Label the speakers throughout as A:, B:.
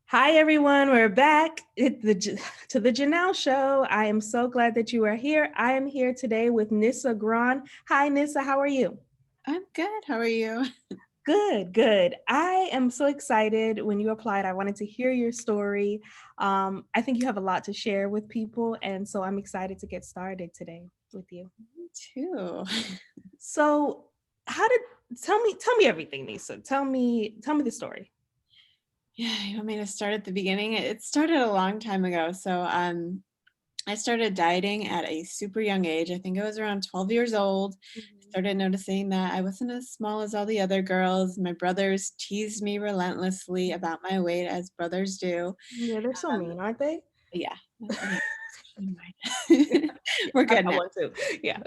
A: Hi, everyone. We're back to the Janelle Show. I am so glad that you are here. I am here today with Nissa Graun. Hi, Nissa. How are you?
B: I'm good. How are you?
A: Good, good. I am so excited when you applied. I wanted to hear your story. I think you have a lot to share with people, and so I'm excited to get started today with you.
B: Me too.
A: So, how did tell me everything, Nissa. Tell me the story.
B: Yeah, you want me to start at the beginning? It started a long time ago. I started dieting at a super young age. I think I was around 12 years old.
A: Mhm.
B: Started noticing that I wasn't as small as all the other girls. My brothers teased me relentlessly about my weight, as brothers do.
A: Yeah, they're so
B: Um,
A: mean, aren't they?
B: yeah, nothing else. Never mind. We're
A: I
B: good
A: got
B: now.
A: one too. Yeah.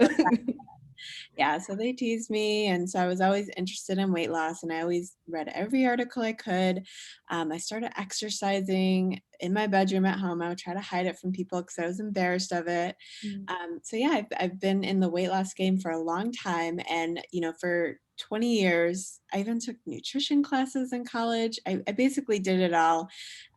B: Yeah, so they teased me, and so I was always interested in weight loss, and I always read every article I could. I started exercising in my bedroom at home. I would try to hide it from people because I was embarrassed of it.
A: Mm.
B: So yeah, I've been in the weight loss game for a long time, and for 20 years, I even took nutrition classes in college. I basically did it all,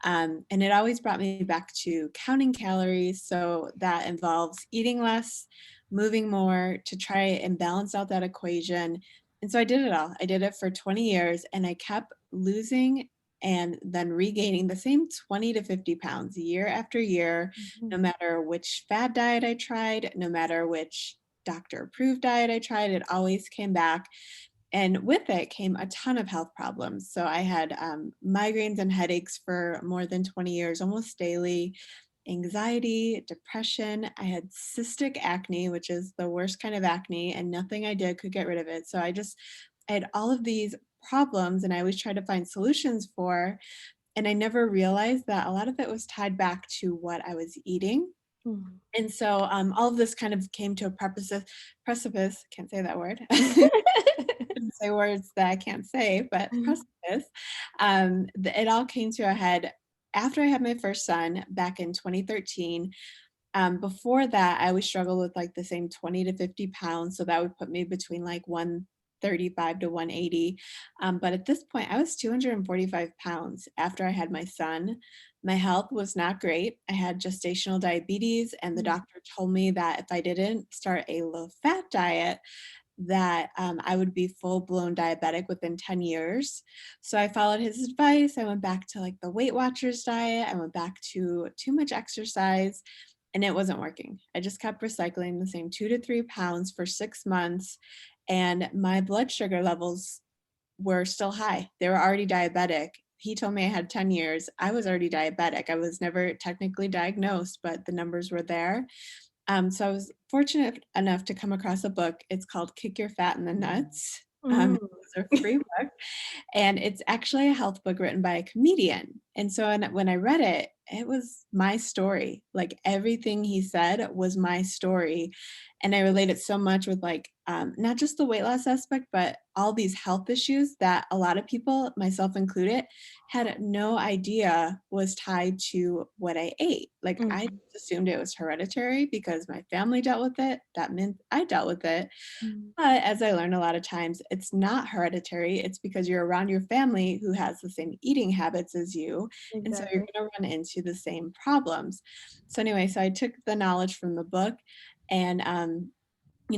B: and it always brought me back to counting calories. So that involves eating less, moving more to try and balance out that equation. And so I did it all. I did it for 20 years and I kept losing and then regaining the same 20 to 50 pounds year after year, no
A: Mhm.
B: matter which fad diet I tried, no matter which doctor approved diet I tried, it always came back. And with it came a ton of health problems. So I had migraines and headaches for more than 20 years, almost daily, anxiety, depression. I had cystic acne, which is the worst kind of acne, and nothing I did could get rid of it. I had all of these problems, and I always tried to find solutions for. And I never realized that a lot of it was tied back to what I was eating.
A: Mhm.
B: And so all of this kind of came to a precipice, can't say that word. Say words that I can't say, but precipice. It all came to a head after I had my first son back in 2013. Before that, I always struggled with like the same 20 to 50 pounds. So that would put me between like 135 to 180. But at this point, I was 245 pounds after I had my son. My health was not great. I had gestational diabetes, and the
A: Mm.
B: doctor told me that if I didn't start a low fat diet, that I would be full blown diabetic within 10 years. So I followed his advice. I went back to like the Weight Watchers diet. I went back to too much exercise, and it wasn't working. I just kept recycling the same 2 to 3 pounds for 6 months, and my blood sugar levels were still high. They were already diabetic. He told me I had 10 years. I was already diabetic. I was never technically diagnosed, but the numbers were there. So I was fortunate enough to come across a book. It's called Kick Your Fat in the Nuts.
A: Mm.
B: It was a free book, and it's actually a health book written by a comedian. And so when I read it, it was my story. Like everything he said was my story. And I relate it so much with like not just the weight loss aspect, but all these health issues that a lot of people, myself included, had no idea was tied to what I ate. Like I
A: Mhm.
B: just assumed it was hereditary because my family dealt with it. That meant I dealt with it.
A: Mhm.
B: But as I learned a lot of times, it's not hereditary. It's because you're around your family who has the same eating habits as you. And so you're
A: Exactly.
B: going to run into the same problems. So, anyway, so I took the knowledge from the book and,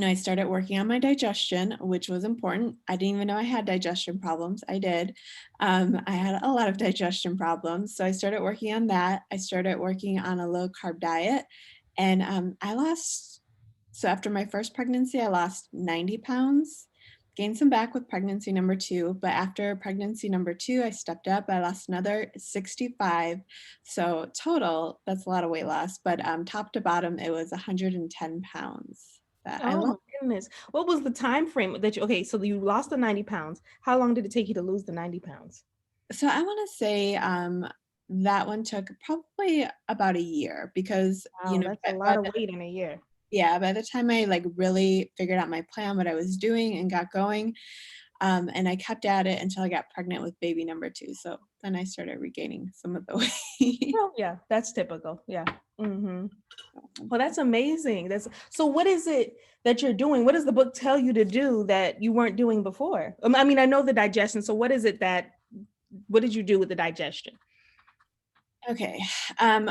B: I started working on my digestion, which was important. I didn't even know I had digestion problems. I did. I had a lot of digestion problems. So I started working on that. I started working on a low carb diet. And so after my first pregnancy, I lost 90 pounds, gained some back with pregnancy number two. But after pregnancy number two, I stepped up. I lost another 65. So total, that's a lot of weight loss. But top to bottom, it was 110 pounds that I
A: Oh
B: lost.
A: my goodness. What was the time frame that okay, so you lost the 90 pounds. How long did it take you to lose the 90 pounds?
B: So I want to say that one took probably about a year because,
A: Wow, that's a lot of weight in a year.
B: yeah, by the time I like really figured out my plan, what I was doing and got going, and I kept at it until I got pregnant with baby number two. So then I started regaining some of the weight.
A: Oh, yeah, that's typical. Yeah. Hmm. Well, that's amazing. That's so. What is it that you're doing? What does the book tell you to do that you weren't doing before? I mean, I know the digestion. So, what is it that? What did you do with the digestion?
B: Okay.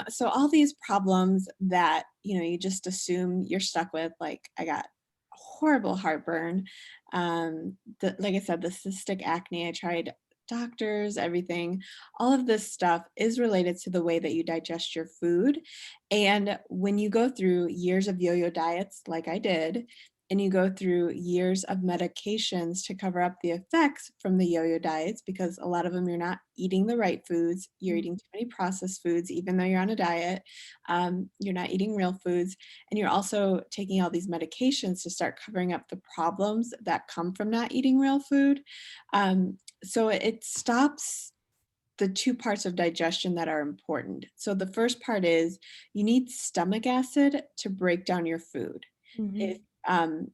B: So all these problems that, you just assume you're stuck with, like I got horrible heartburn. Like I said, the cystic acne, I tried doctors, everything. All of this stuff is related to the way that you digest your food. And when you go through years of yo-yo diets, like I did, and you go through years of medications to cover up the effects from the yo-yo diets, because a lot of them you're not eating the right foods, you're
A: Mm.
B: eating too many processed foods even though you're on a diet, you're not eating real foods, and you're also taking all these medications to start covering up the problems that come from not eating real food. So it stops the two parts of digestion that are important. So the first part is you need stomach acid to break down your food. If
A: Mhm.
B: um,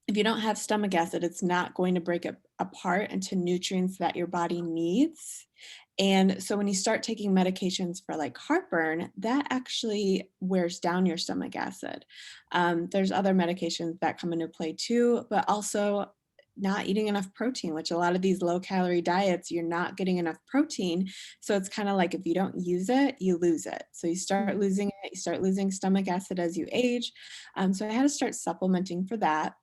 B: if you don't have stomach acid, it's not going to break it apart into nutrients that your body needs. And so when you start taking medications for like heartburn, that actually wears down your stomach acid. There's other medications that come into play too, but also not eating enough protein, which a lot of these low calorie diets, you're not getting enough protein. So it's kind of like if you don't use it, you lose it. So you start
A: Mm.
B: losing it, you start losing stomach acid as you age. So I had to start supplementing for that.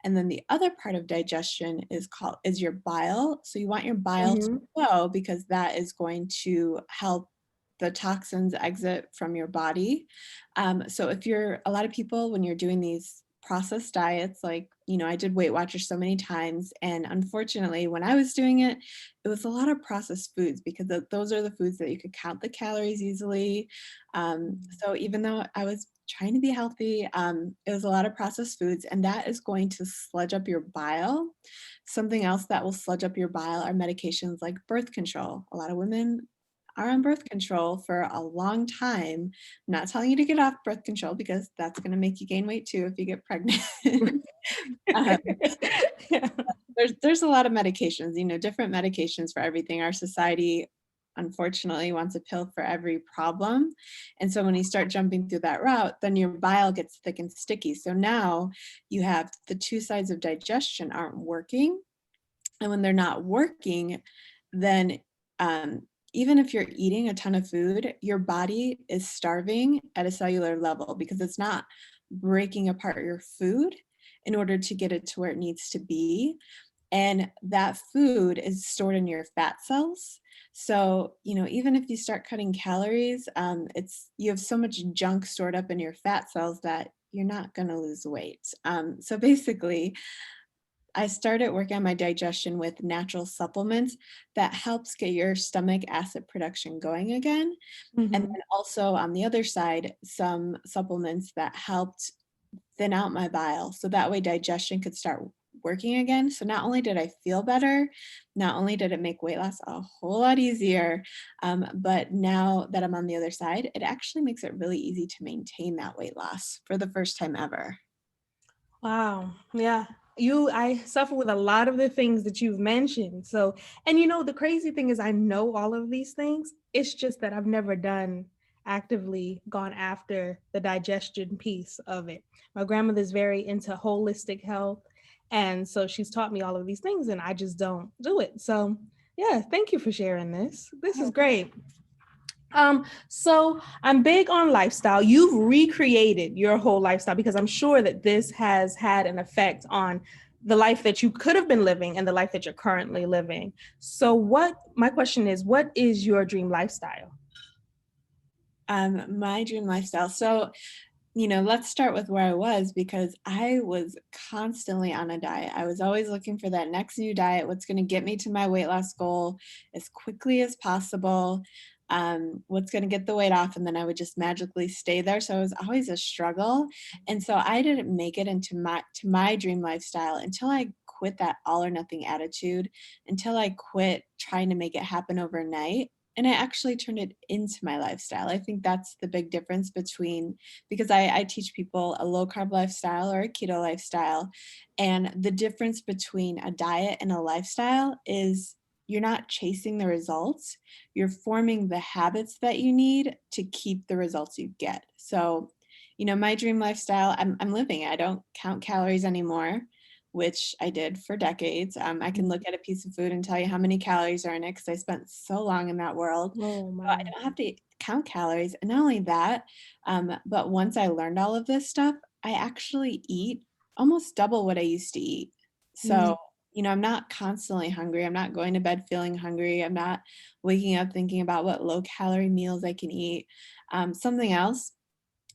B: And then the other part of digestion is your bile. So you want your bile to
A: Mhm.
B: flow because that is going to help the toxins exit from your body. So if you're a lot of people when you're doing these processed diets, like I did Weight Watchers so many times, and unfortunately, when I was doing it, it was a lot of processed foods because those are the foods that you could count the calories easily. So even though I was trying to be healthy, it was a lot of processed foods, and that is going to sludge up your bile. Something else that will sludge up your bile are medications like birth control. A lot of women are on birth control for a long time. I'm not telling you to get off birth control because that's going to make you gain weight too if you get pregnant. um,
A: Yeah.
B: there's a lot of medications, different medications for everything. Our society unfortunately wants a pill for every problem. And so when you start jumping through that route, then your bile gets thick and sticky. So now you have the two sides of digestion aren't working. And when they're not working, then even if you're eating a ton of food, your body is starving at a cellular level because it's not breaking apart your food in order to get it to where it needs to be. And that food is stored in your fat cells. So, even if you start cutting calories, you have so much junk stored up in your fat cells that you're not going to lose weight. So basically, I started working on my digestion with natural supplements that helps get your stomach acid production going again. And
A: Mhm.
B: then also on the other side, some supplements that helped thin out my bile. So that way digestion could start working again. So not only did I feel better, not only did it make weight loss a whole lot easier, but now that I'm on the other side, it actually makes it really easy to maintain that weight loss for the first time ever.
A: Wow. Yeah. I suffer with a lot of the things that you've mentioned. So, and the crazy thing is, I know all of these things. It's just that I've never actively gone after the digestion piece of it. My grandmother's very into holistic health. And so she's taught me all of these things, and I just don't do it. So, yeah, thank you for sharing this. This is great. So I'm big on lifestyle. You've recreated your whole lifestyle because I'm sure that this has had an effect on the life that you could have been living and the life that you're currently living. So my question is, what is your dream lifestyle?
B: My dream lifestyle. So let's start with where I was because I was constantly on a diet. I was always looking for that next new diet, what's going to get me to my weight loss goal as quickly as possible, what's going to get the weight off, and then I would just magically stay there. So it was always a struggle. And so I didn't make it into my dream lifestyle until I quit that all or nothing attitude, until I quit trying to make it happen overnight. And I actually turned it into my lifestyle. I think that's the big difference between because I teach people a low carb lifestyle or a keto lifestyle. And the difference between a diet and a lifestyle is you're not chasing the results, you're forming the habits that you need to keep the results you get. So, my dream lifestyle, I'm living it. I don't count calories anymore. which I did for decades. I can look at a piece of food and tell you how many calories are in it because I spent so long in that world.
A: Oh
B: So I
A: my.
B: don't have to count calories. And not only that, but once I learned all of this stuff, I actually eat almost double what I used to eat.
A: Mm.
B: So, I'm not constantly hungry. I'm not going to bed feeling hungry. I'm not waking up thinking about what low calorie meals I can eat. Something else,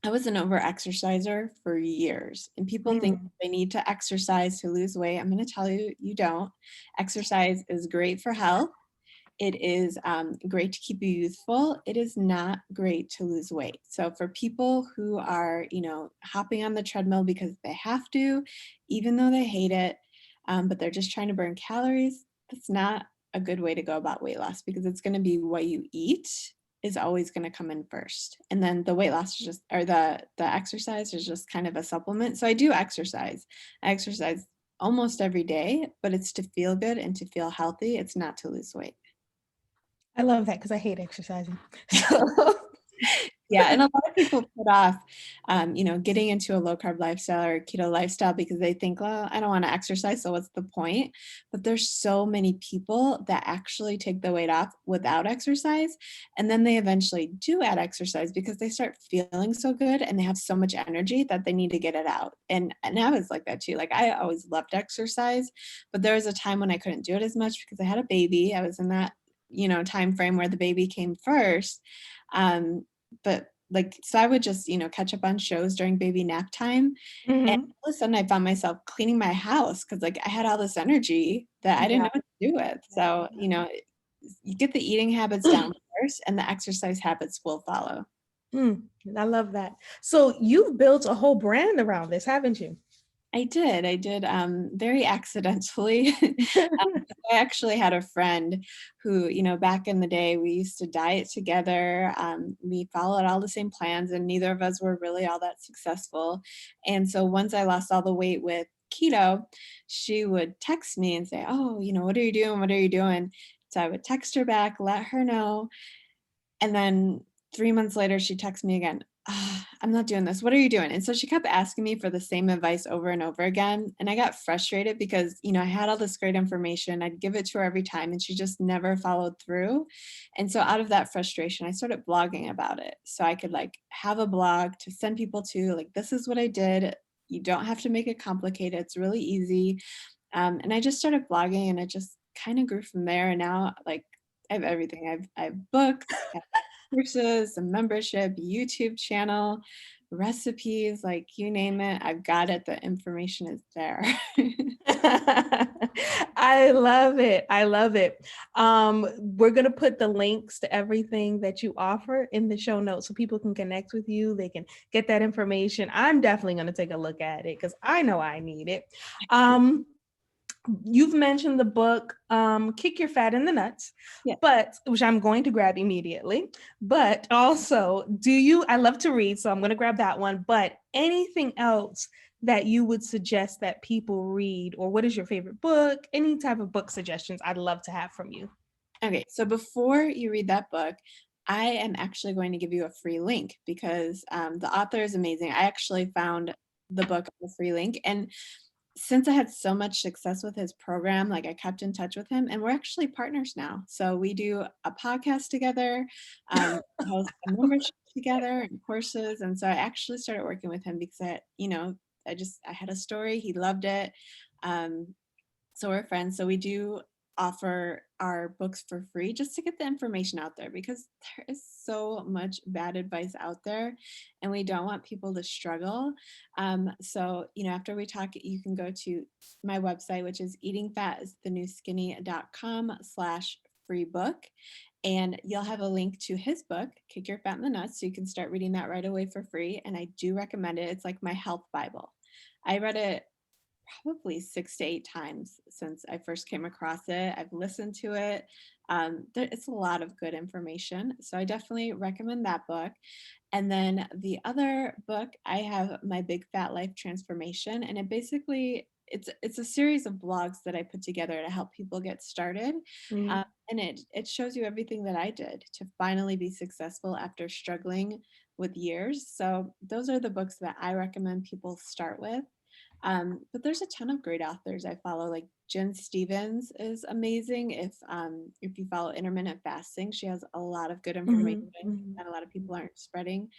B: I was an over exerciser for years, and people think
A: Mm.
B: they need to exercise to lose weight. I'm going to tell you, you don't. Exercise is great for health. It is great to keep you youthful. It is not great to lose weight. So for people who are, hopping on the treadmill because they have to, even though they hate it, but they're just trying to burn calories, that's not a good way to go about weight loss because it's going to be what you eat is always going to come in first. And then the weight loss is just, or the exercise is just kind of a supplement. So I do exercise. I exercise almost every day, but it's to feel good and to feel healthy. It's not to lose weight.
A: I love that because I hate exercising. So
B: Yeah, and a lot of people put off, getting into a low carb lifestyle or keto lifestyle because they think, well, I don't want to exercise, so what's the point? But there's so many people that actually take the weight off without exercise, and then they eventually do add exercise because they start feeling so good and they have so much energy that they need to get it out. And I was like that too. Like I always loved exercise, but there was a time when I couldn't do it as much because I had a baby. I was in that, time frame where the baby came first. Um, but like, so I would just, catch up on shows during baby nap time. And
A: Mhm.
B: all of a sudden I found myself cleaning my house because like I had all this energy that I didn't
A: Yeah.
B: know what to do with. So, you get the eating habits down first and the exercise habits will follow.
A: Mm, I love that. So you've built a whole brand around this, haven't you?
B: I did, very accidentally. I actually had a friend who, back in the day, we used to diet together. We followed all the same plans, and neither of us were really all that successful. And so once I lost all the weight with keto, she would text me and say, "Oh, what are you doing? What are you doing?" So I would text her back, let her know, and then 3 months later, she texts me again, "Ah, I'm not doing this. What are you doing?" And so she kept asking me for the same advice over and over again, and I got frustrated because, I had all this great information. I'd give it to her every time, and she just never followed through. And so out of that frustration, I started blogging about it. So I could, like, have a blog to send people to, like, "This is what I did. You don't have to make it complicated. It's really easy." And I just started blogging, and it just kinda grew from there, and now, like, I have everything. I have books, courses, a membership, YouTube channel, recipes, like you name it, I've got it. The information is there.
A: I love it. I love it. We're gonna put the links to everything that you offer in the show notes so people can connect with you. They can get that information. I'm definitely gonna take a look at it because I know I need it. Um, you've mentioned the book Kick Your Fat in the Nuts,
B: Yeah.
A: but which I'm going to grab immediately. But also, I love to read, so I'm going to grab that one. But anything else that you would suggest that people read, or what is your favorite book? Any type of book suggestions I'd love to have from you.
B: Okay, so before you read that book, I am actually going to give you a free link because the author is amazing. I actually found the book on a free link, and since I had so much success with his program, like I kept in touch with him, and we're actually partners now. So we do a podcast together, host a membership together, and courses. And so I actually started working with him because I had a story. He loved it. Um, so we're friends. So we do offer our books for free just to get the information out there because there is so much bad advice out there and we don't want people to struggle. So, after we talk, you can go to my website, which is eatingfatisthenewskinny.com/free book. And you'll have a link to his book, Kick Your Fat in the Nuts. So you can start reading that right away for free. And I do recommend it. It's like my health Bible. I read it probably 6 to 8 times since I first came across it. I've listened to it. It's a lot of good information. So I definitely recommend that book. And then the other book, I have My Big Fat Life Transformation. And it's a series of blogs that I put together to help people get started.
A: Mm.
B: And it shows you everything that I did to finally be successful after struggling with years. So those are the books that I recommend people start with. But there's a ton of great authors I follow. Like Jen Stevens is amazing. If you follow intermittent fasting, she has a lot of good information
A: Mhm, mhm.
B: that a lot of people aren't spreading.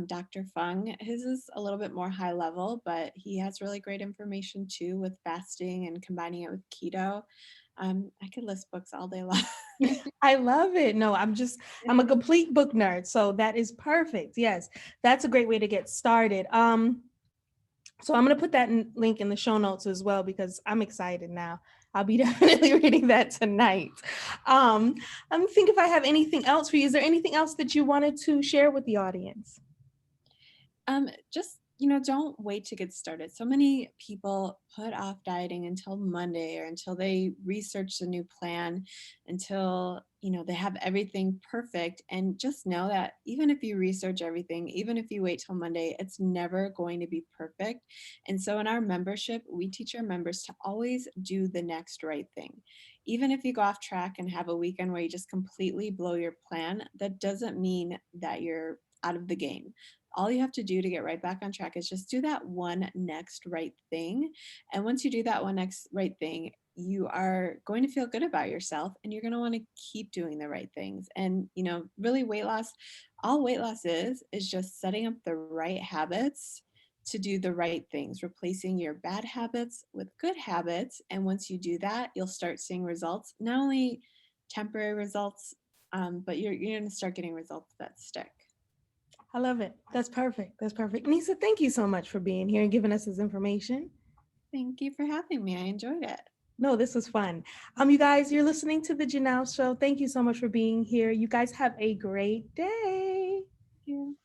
B: Dr. Fung, his is a little bit more high level, but he has really great information too with fasting and combining it with keto. I could list books all day long.
A: I love it. No, I'm a
B: Yeah.
A: complete book nerd, so that is perfect. Yes, that's a great way to get started. So I'm gonna put that link in the show notes as well because I'm excited now. I'll be definitely reading that tonight. Um, I'm think if I have anything else for you. Is there anything else that you wanted to share with the audience?
B: Just, don't wait to get started. So many people put off dieting until Monday or until they research a new plan, until, they have everything perfect. And just know that even if you research everything, even if you wait till Monday, it's never going to be perfect. And so in our membership, we teach our members to always do the next right thing. Even if you go off track and have a weekend where you just completely blow your plan, that doesn't mean that you're out of the game. All you have to do to get right back on track is just do that one next right thing. And once you do that one next right thing, you are going to feel good about yourself and you're going to want to keep doing the right things. And, really all weight loss is just setting up the right habits to do the right things, replacing your bad habits with good habits. And once you do that, you'll start seeing results, not only temporary results, but you're going to start getting results that stick.
A: I love it. That's perfect. That's perfect. Nisa, thank you so much for being here and giving us this information.
B: Thank you for having me. I enjoyed it.
A: No, this was fun. You guys, you're listening to the Janelle Show. Thank you so much for being here. You guys have a great day.
B: Thank you.